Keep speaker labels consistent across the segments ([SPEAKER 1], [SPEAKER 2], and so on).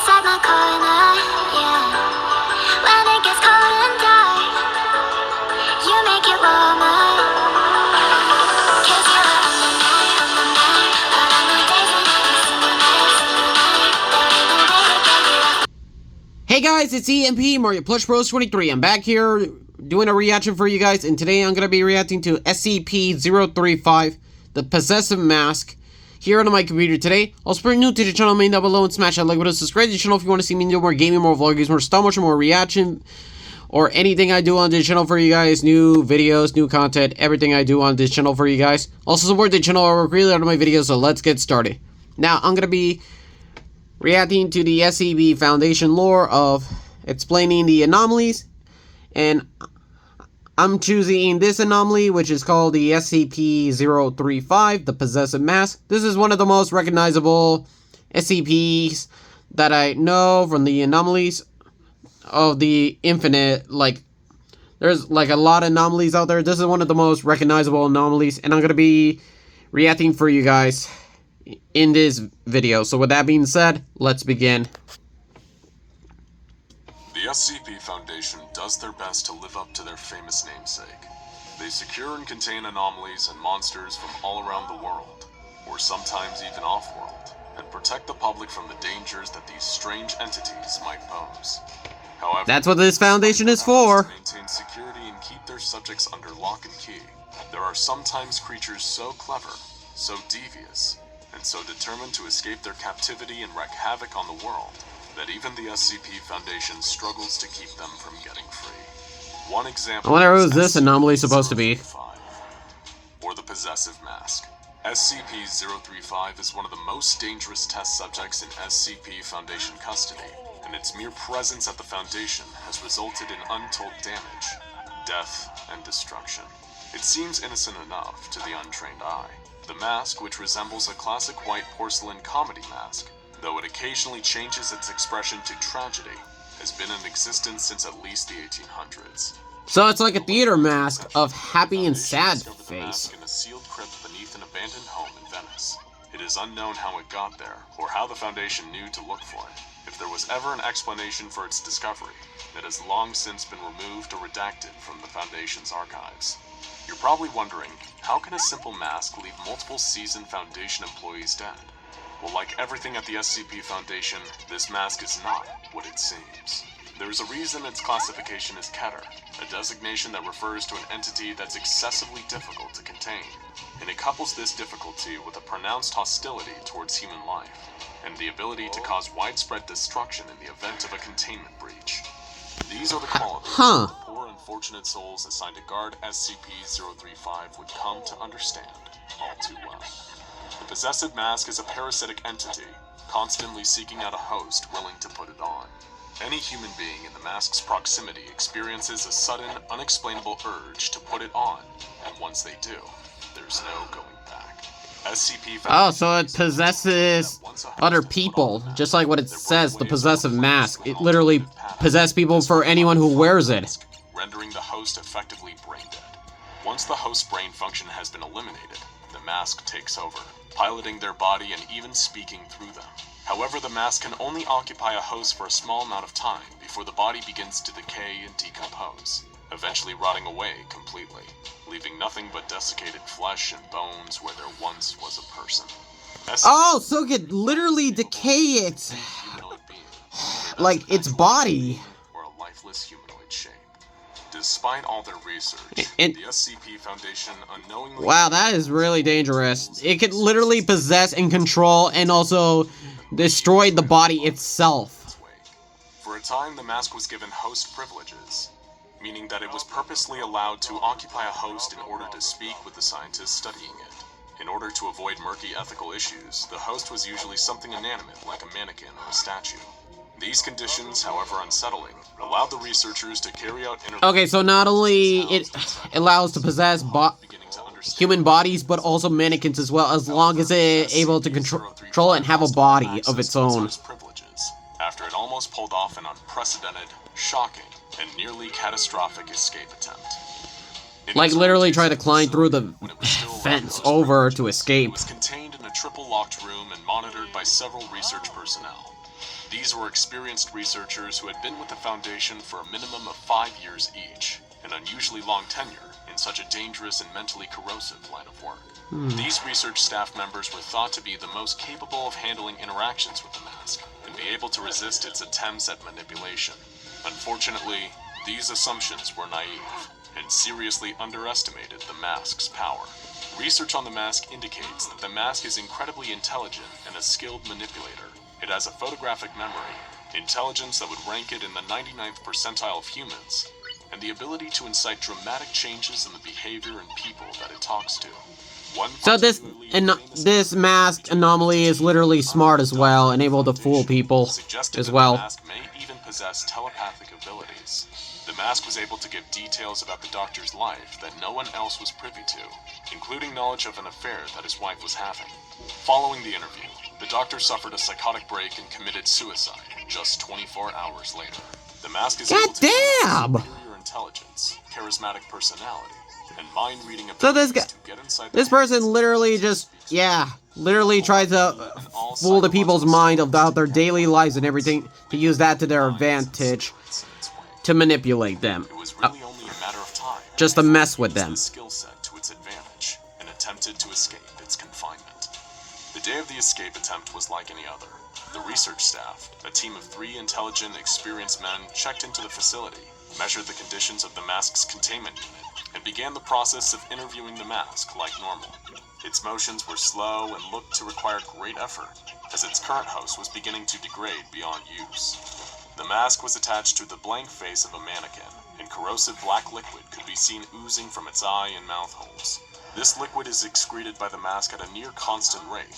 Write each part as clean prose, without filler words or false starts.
[SPEAKER 1] inside my corner, yeah. When it gets cold and dark, you make it warmer. 'Cause you're on the night, but on the days when every single night, there ain't no way to get you off.
[SPEAKER 2] Hey guys, it's EmpMarioPlushBros23. I'm back here doing a reaction for you guys, and today I'm going to be reacting to Scp-035, the Possessive Mask, here on my computer today. Also, if you're new to the channel, main down below and smash that like button, subscribe to the channel if you want to see me do more gaming, more vlogging, more stop motion, more reaction, or anything I do on this channel for you guys, new videos, new content, everything I do on this channel for you guys. Also, support the channel, I work really hard on my videos, so let's get started. Now, I'm going to be reacting to the SCP Foundation lore of explaining the anomalies, and I'm choosing this anomaly, which is called the Scp-035, the Possessive Mask. This is one of the most recognizable SCPs that I know from the anomalies of the infinite. There's a lot of anomalies out there. This is one of the most recognizable anomalies, and I'm going to be reacting for you guys in this video. So with that being said, let's begin.
[SPEAKER 3] The SCP Foundation does their best to live up to their famous namesake. They secure and contain anomalies and monsters from all around the world, or sometimes even off-world, and protect the public from the dangers that these strange entities might pose. However,
[SPEAKER 2] that's what this foundation is for.
[SPEAKER 3] To maintain security and keep their subjects under lock and key, there are sometimes creatures so clever, so devious, and so determined to escape their captivity and wreak havoc on the world, that even the SCP Foundation struggles to keep them from getting free. One example.
[SPEAKER 2] I wonder who this anomaly is supposed to be.
[SPEAKER 3] Or the Possessive Mask. SCP-035 is one of the most dangerous test subjects in SCP Foundation custody, and its mere presence at the Foundation has resulted in untold damage, death, and destruction. It seems innocent enough to the untrained eye. The mask, which resembles a classic white porcelain comedy mask, though it occasionally changes its expression to tragedy, has been in existence since at least the 1800s.
[SPEAKER 2] So it's like a theater mask of happy and sad face.
[SPEAKER 3] In a sealed crypt beneath an abandoned home in Venice. It is unknown how it got there, or how the Foundation knew to look for it. If there was ever an explanation for its discovery, it has long since been removed or redacted from the Foundation's archives. You're probably wondering, how can a simple mask leave multiple seasoned Foundation employees dead? Well, like everything at the SCP Foundation, this mask is not what it seems. There is a reason its classification is Keter, a designation that refers to an entity that's excessively difficult to contain, and it couples this difficulty with a pronounced hostility towards human life, and the ability to cause widespread destruction in the event of a containment breach. These are the qualities that the poor unfortunate souls assigned to guard SCP-035 would come to understand all too well. The Possessive Mask is a parasitic entity, constantly seeking out a host willing to put it on. Any human being in the mask's proximity experiences a sudden, unexplainable urge to put it on, and once they do, there's no going back. SCP
[SPEAKER 2] Oh, so it possesses other people, just like what it says, the Possessive Mask. It literally possesses people for anyone who wears it.
[SPEAKER 3] Rendering the host effectively brain dead. Once the host brain function has been eliminated, the mask takes over, piloting their body and even speaking through them. However, the mask can only occupy a host for a small amount of time before the body begins to decay and decompose, eventually rotting away completely, leaving nothing but desiccated flesh and bones where there once was a person.
[SPEAKER 2] Oh, so it could literally decay it, like its body.
[SPEAKER 3] Or a lifeless humanoid shape. Despite all their research,
[SPEAKER 2] and
[SPEAKER 3] the SCP Foundation unknowingly...
[SPEAKER 2] Wow, that is really dangerous. It could literally possess and control and also destroy the body itself.
[SPEAKER 3] For a time, the mask was given host privileges, meaning that it was purposely allowed to occupy a host in order to speak with the scientists studying it. In order to avoid murky ethical issues, the host was usually something inanimate like a mannequin or a statue. These conditions, however unsettling, allowed the researchers to carry out
[SPEAKER 2] Okay, so not only it allows to possess human bodies, but also mannequins as well, as long as it's able to control it and have a body of its own.
[SPEAKER 3] After it almost pulled off an unprecedented, shocking, and nearly catastrophic escape attempt.
[SPEAKER 2] Like literally try to climb through the fence over to escape.
[SPEAKER 3] It was contained in a triple locked room and monitored by several research personnel. These were experienced researchers who had been with the Foundation for a minimum of 5 years each, an unusually long tenure in such a dangerous and mentally corrosive line of work. These research staff members were thought to be the most capable of handling interactions with the mask, and be able to resist its attempts at manipulation. Unfortunately, these assumptions were naive, and seriously underestimated the mask's power. Research on the mask indicates that the mask is incredibly intelligent and a skilled manipulator. It has a photographic memory, intelligence that would rank it in the 99th percentile of humans, and the ability to incite dramatic changes in the behavior and people that it talks to.
[SPEAKER 2] So this mask anomaly is literally smart as well, and able to fool people as well.
[SPEAKER 3] The mask may even possess telepathic abilities. The mask was able to give details about the doctor's life that no one else was privy to, including knowledge of an affair that his wife was having. Following the interview, the doctor suffered a psychotic break and committed suicide just 24 hours later. The mask is able to superior intelligence, charismatic personality, and mind-reading abilities to get inside
[SPEAKER 2] this person literally just, literally tries to fool the people's mind about their daily lives and everything, to use that to their advantage, to manipulate them.
[SPEAKER 3] It was really only a matter of time.
[SPEAKER 2] Just to mess with them.
[SPEAKER 3] Skill set to its advantage and attempted to escape its confinement. The day of the escape attempt was like any other. The research staff, a team of 3 intelligent, experienced men, checked into the facility, measured the conditions of the mask's containment unit, and began the process of interviewing the mask like normal. Its motions were slow and looked to require great effort, as its current host was beginning to degrade beyond use. The mask was attached to the blank face of a mannequin, and corrosive black liquid could be seen oozing from its eye and mouth holes. This liquid is excreted by the mask at a near constant rate,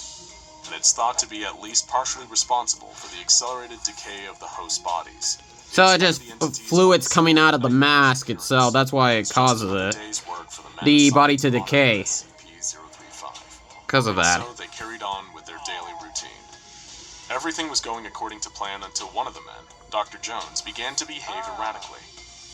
[SPEAKER 3] and it's thought to be at least partially responsible for the accelerated decay of the host bodies.
[SPEAKER 2] So it just fluids coming out of the mask itself, that's why it causes it. The body to decay. Because of that.
[SPEAKER 3] So they carried on with their daily routine. Everything was going according to plan until one of the men, Dr. Jones, began to behave erratically.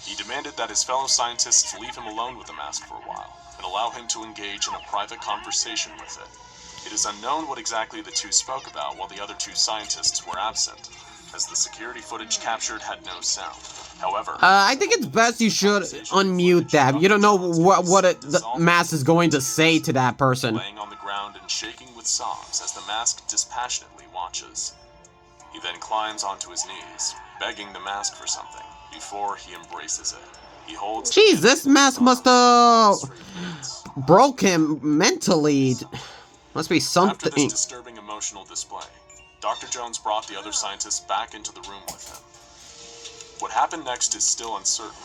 [SPEAKER 3] He demanded that his fellow scientists leave him alone with the mask for a while, and allow him to engage in a private conversation with it. It is unknown what exactly the two spoke about while the other 2 scientists were absent, as the security footage captured had no sound. However,
[SPEAKER 2] I think it's best you should unmute that. You don't know what the mask is going to say to that person.
[SPEAKER 3] Laying on the ground and shaking with sobs as the mask dispassionately watches. He then climbs onto his knees, begging the mask for something, before he embraces it. He holds...
[SPEAKER 2] Jeez, this mask must broke him mentally. Must be something.
[SPEAKER 3] After this disturbing emotional display, Dr. Jones brought the other scientists back into the room with him. What happened next is still uncertain,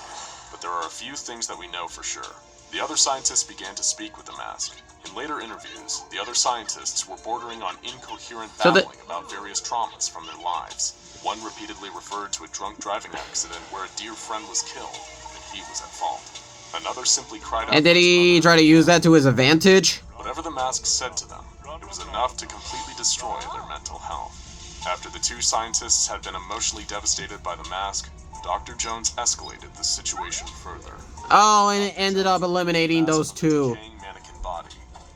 [SPEAKER 3] but there are a few things that we know for sure. The other scientists began to speak with the mask. In later interviews, the other scientists were bordering on incoherent babbling about various traumas from their lives. One repeatedly referred to a drunk driving accident where a dear friend was killed, and he was at fault. Another simply cried out.
[SPEAKER 2] And did he try to use that to his advantage?
[SPEAKER 3] Whatever the mask said to them, it was enough to completely destroy their mental health. After the 2 scientists had been emotionally devastated by the mask, Dr. Jones escalated the situation further.
[SPEAKER 2] Oh, and it ended up eliminating those 2.
[SPEAKER 3] Mannequin body,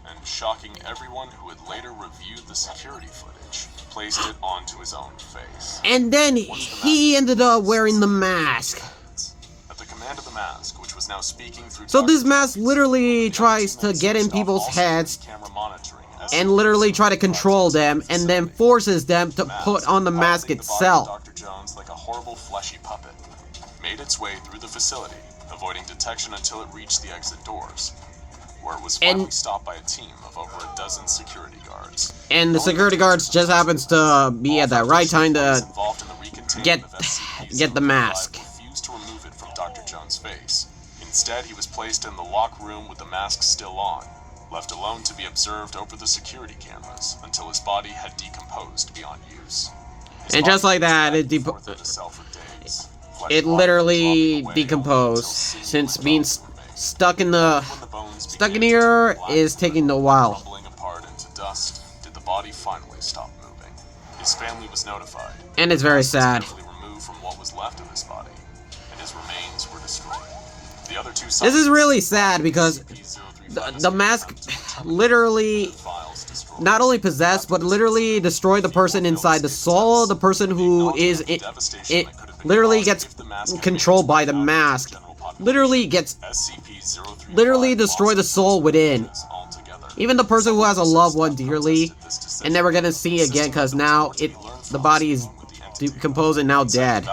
[SPEAKER 3] and shocking everyone who had later reviewed the security footage, placed it onto his own face.
[SPEAKER 2] And then he ended up wearing the mask.
[SPEAKER 3] At the command of the mask, which was now speaking through...
[SPEAKER 2] So this mask literally tries to get in people's heads and literally try to control them, and then forces them to put on the mask itself.
[SPEAKER 3] Dr. Jones, like a horrible fleshy puppet, made its way through the facility, avoiding detection until it reached the exit doors, where it was finally stopped by a team of over a dozen security guards.
[SPEAKER 2] And the security guards just happens to be at that right time to get the mask.
[SPEAKER 3] Refused to remove it from Dr. Jones' face. Instead, he was placed in the locked room with the mask still on, left alone to be observed over the security cameras until his body had decomposed beyond use.
[SPEAKER 2] And just like that, it literally decomposed, since being stuck in here is taking a while.
[SPEAKER 3] Crumbling apart into dust, did the body finally stop moving. His family was notified,
[SPEAKER 2] and it's very sad.
[SPEAKER 3] Removed from what was left of his body, and his remains were destroyed. The other 2
[SPEAKER 2] this is really sad because the mask literally not only possess, but literally destroy the person inside. The soul of the person who is it literally gets controlled by the mask. Literally destroy the soul within. Even the person who has a loved one dearly and never gonna see again, because now the body is decomposed and now dead.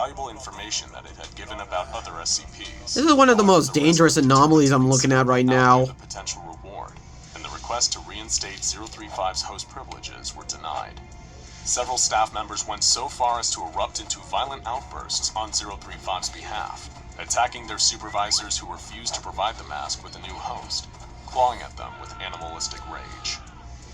[SPEAKER 2] This is one of the most dangerous anomalies I'm looking at right now.
[SPEAKER 3] Request to reinstate 035's host privileges were denied. Several staff members went so far as to erupt into violent outbursts on 035's behalf, attacking their supervisors who refused to provide the mask with a new host, clawing at them with animalistic rage.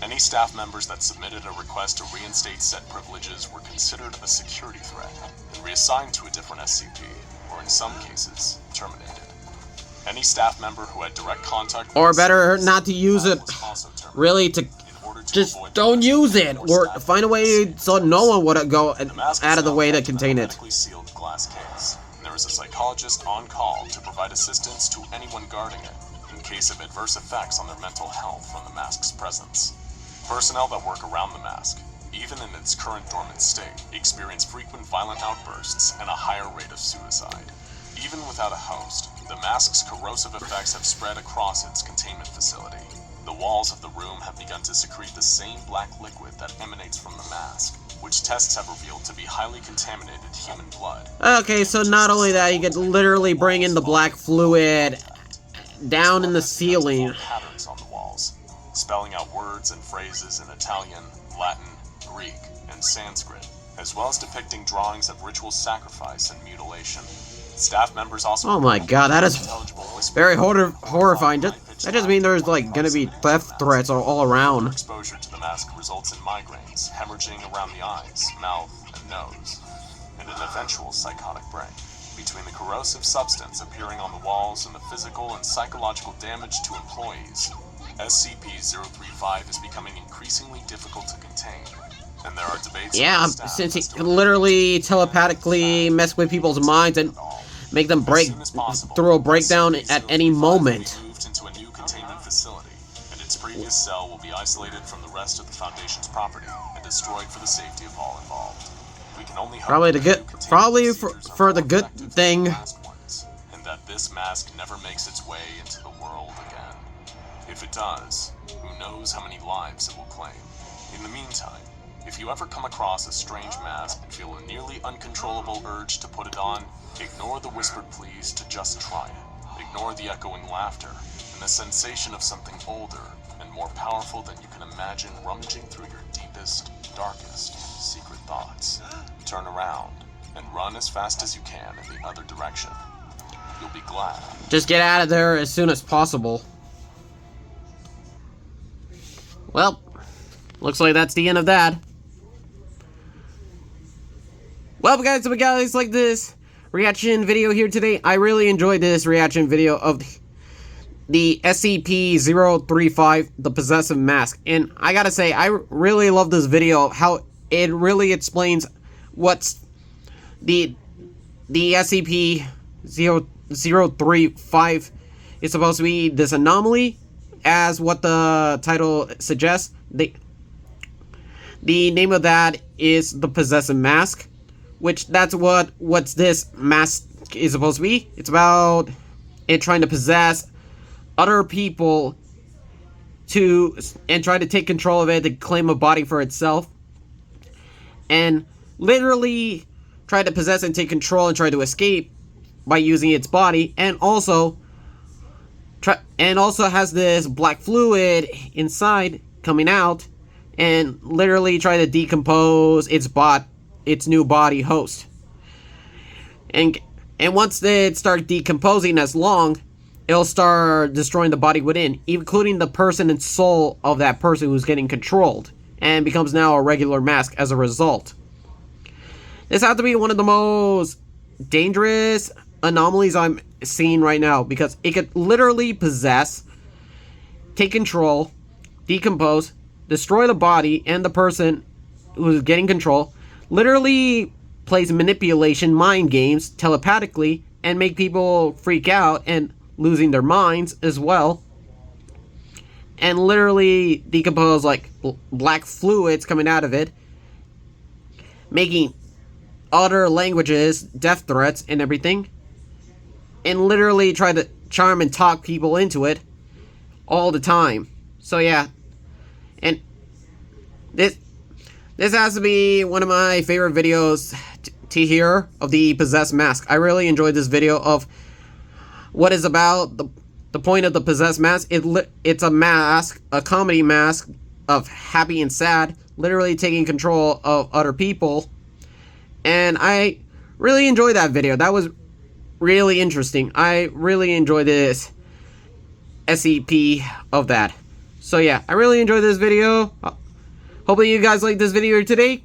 [SPEAKER 3] Any staff members that submitted a request to reinstate said privileges were considered a security threat and reassigned to a different SCP, or in some cases, terminated. Any staff member who had direct contact with
[SPEAKER 2] or better not to use it, really, to just don't use it, or find a way so no one would go out of the way to contain it.
[SPEAKER 3] Sealed glass case. There is a psychologist on call to provide assistance to anyone guarding it in case of adverse effects on their mental health from the mask's presence. Personnel that work around the mask, even in its current dormant state, experience frequent violent outbursts and a higher rate of suicide. Even without a host, the mask's corrosive effects have spread across its containment facility. The walls of the room have begun to secrete the same black liquid that emanates from the mask, which tests have revealed to be highly contaminated human blood.
[SPEAKER 2] Okay, so not only that, you could literally bring in the black fluid down in the ceiling.
[SPEAKER 3] Patterns on the walls, spelling out words and phrases in Italian, Latin, Greek, and Sanskrit, as well as depicting drawings of ritual sacrifice and mutilation. Staff members also.
[SPEAKER 2] Oh my god, that is very horrifying. That just means there's like gonna be theft threats all around.
[SPEAKER 3] Exposure to the mask results in migraines, hemorrhaging around the eyes, mouth, and nose, and an eventual psychotic break. Between the corrosive substance appearing on the walls and the physical and psychological damage to employees, SCP-035 is becoming increasingly difficult to contain. And there are debates.
[SPEAKER 2] Yeah, since he can literally telepathically mess with people's minds and make them break through a breakdown at any moment.
[SPEAKER 3] Moved into a new containment facility, and its previous cell will be isolated from the rest of the Foundation's property and destroyed for the safety of all involved. We can only hope
[SPEAKER 2] for the good thing.
[SPEAKER 3] And that this mask never makes its way into the world again. If it does, who knows how many lives it will claim. In the meantime, if you ever come across a strange mask and feel a nearly uncontrollable urge to put it on, ignore the whispered pleas to just try it. Ignore the echoing laughter and the sensation of something older and more powerful than you can imagine rummaging through your deepest, darkest, secret thoughts. Turn around and run as fast as you can in the other direction. You'll be glad.
[SPEAKER 2] Just get out of there as soon as possible. Well, looks like that's the end of that. Well, guys, if you guys like this reaction video here today, I really enjoyed this reaction video of the SCP-035, the Possessive Mask. And I gotta say, I really love this video, how it really explains what's the SCP-035 is supposed to be, this anomaly, as what the title suggests. The name of that is the Possessive Mask, which that's what's this mask is supposed to be. It's about it trying to possess other people and try to take control of it, to claim a body for itself, and literally try to possess and take control and try to escape by using its body, and also has this black fluid inside coming out and literally try to decompose its new body host. And once it starts decomposing as long, it'll start destroying the body within, including the person and soul of that person who's getting controlled, and becomes now a regular mask as a result. This has to be one of the most dangerous anomalies I'm seeing right now, because it could literally possess, take control, decompose, destroy the body and the person who's getting control, literally plays manipulation, mind games, telepathically, and make people freak out and losing their minds as well. and literally decompose like black fluids coming out of it, making other languages death threats and everything, and literally try to charm and talk people into it all the time. So yeah, and this has to be one of my favorite videos to hear of the Possessed mask. I really enjoyed this video of what is about the point of the Possessed mask. It's a mask, a comedy mask of happy and sad, literally taking control of other people. And I really enjoyed that video. That was really interesting. I really enjoyed this SCP of that. So yeah, I really enjoyed this video. Hopefully you guys liked this video today.